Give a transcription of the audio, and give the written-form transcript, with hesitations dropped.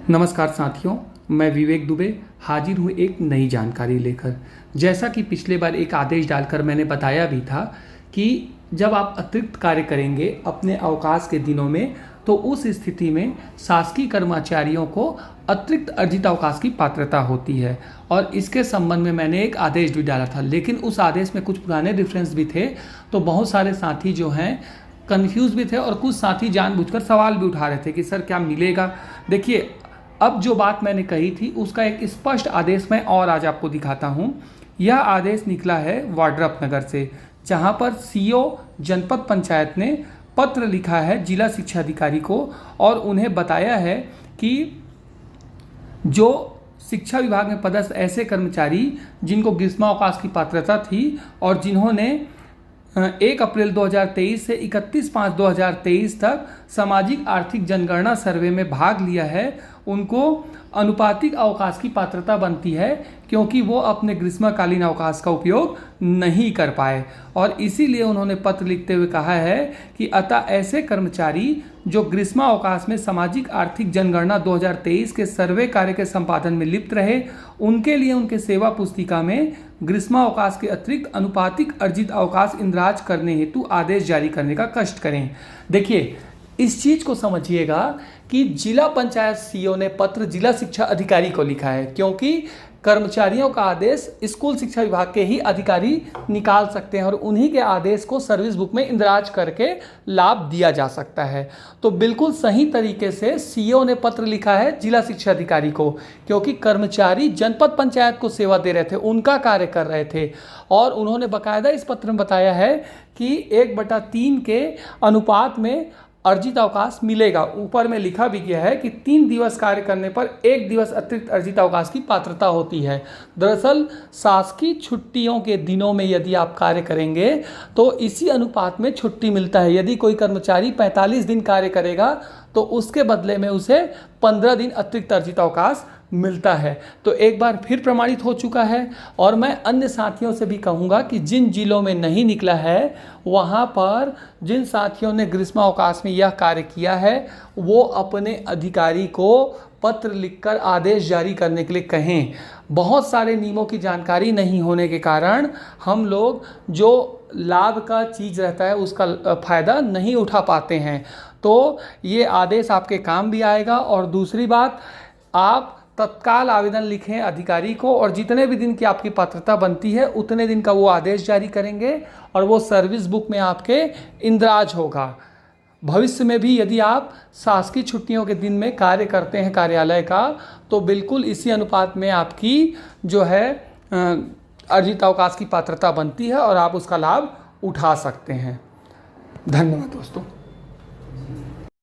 नमस्कार साथियों, मैं विवेक दुबे हाजिर हूँ एक नई जानकारी लेकर। जैसा कि पिछले बार एक आदेश डालकर मैंने बताया भी था कि जब आप अतिरिक्त कार्य करेंगे अपने अवकाश के दिनों में, तो उस स्थिति में शासकीय कर्मचारियों को अतिरिक्त अर्जित अवकाश की पात्रता होती है। और इसके संबंध में मैंने एक आदेश भी डाला था, लेकिन उस आदेश में कुछ पुराने रेफरेंस भी थे, तो बहुत सारे साथी जो हैं कंफ्यूज भी थे और कुछ साथी जानबूझकर सवाल भी उठा रहे थे कि सर क्या मिलेगा। देखिए, अब जो बात मैंने कही थी उसका एक स्पष्ट आदेश मैं और आज आपको दिखाता हूँ। यह आदेश निकला है वाड्रप नगर से, जहाँ पर सीओ जनपद पंचायत ने पत्र लिखा है जिला शिक्षा अधिकारी को और उन्हें बताया है कि जो शिक्षा विभाग में पदस्थ ऐसे कर्मचारी जिनको ग्रीष्मावकाश की पात्रता थी और जिन्होंने 1 अप्रैल 2023 से 31/5/2023 तक सामाजिक आर्थिक जनगणना सर्वे में भाग लिया है, उनको अनुपातिक अवकाश की पात्रता बनती है, क्योंकि वो अपने ग्रीष्मकालीन अवकाश का उपयोग नहीं कर पाए। और इसीलिए उन्होंने पत्र लिखते हुए कहा है कि अतः ऐसे कर्मचारी जो ग्रीष्मावकाश में सामाजिक आर्थिक जनगणना 2023 के सर्वे कार्य के संपादन में लिप्त रहे, उनके लिए उनके सेवा पुस्तिका में ग्रीष्मावकाश के अतिरिक्त अनुपातिक अर्जित अवकाश इंद्राज करने हेतु आदेश जारी करने का कष्ट करें। देखिए, इस चीज़ को समझिएगा कि जिला पंचायत सीओ ने पत्र जिला शिक्षा अधिकारी को लिखा है, क्योंकि कर्मचारियों का आदेश स्कूल शिक्षा विभाग के ही अधिकारी निकाल सकते हैं और उन्हीं के आदेश को सर्विस बुक में इंदराज करके लाभ दिया जा सकता है। तो बिल्कुल सही तरीके से सीओ ने पत्र लिखा है जिला शिक्षा अधिकारी को, क्योंकि कर्मचारी जनपद पंचायत को सेवा दे रहे थे, उनका कार्य कर रहे थे। और उन्होंने बाकायदा इस पत्र में बताया है कि 1/3 के अनुपात में अर्जित अवकाश मिलेगा। ऊपर में लिखा भी गया है कि 3 दिवस कार्य करने पर 1 दिवस अतिरिक्त अर्जित अवकाश की पात्रता होती है। दरअसल शासकीय छुट्टियों के दिनों में यदि आप कार्य करेंगे तो इसी अनुपात में छुट्टी मिलता है। यदि कोई कर्मचारी 45 दिन कार्य करेगा तो उसके बदले में उसे 15 दिन अतिरिक्त अर्जित अवकाश मिलता है। तो एक बार फिर प्रमाणित हो चुका है। और मैं अन्य साथियों से भी कहूँगा कि जिन जिलों में नहीं निकला है, वहाँ पर जिन साथियों ने ग्रीष्मावकाश में यह कार्य किया है, वो अपने अधिकारी को पत्र लिखकर आदेश जारी करने के लिए कहें। बहुत सारे नियमों की जानकारी नहीं होने के कारण हम लोग जो लाभ का चीज़ रहता है उसका फ़ायदा नहीं उठा पाते हैं। तो ये आदेश आपके काम भी आएगा। और दूसरी बात, आप तत्काल आवेदन लिखें अधिकारी को और जितने भी दिन की आपकी पात्रता बनती है उतने दिन का वो आदेश जारी करेंगे और वो सर्विस बुक में आपके इंदराज होगा। भविष्य में भी यदि आप शासकीय छुट्टियों के दिन में कार्य करते हैं कार्यालय का, तो बिल्कुल इसी अनुपात में आपकी जो है अर्जित अवकाश की पात्रता बनती है और आप उसका लाभ उठा सकते हैं। धन्यवाद दोस्तों।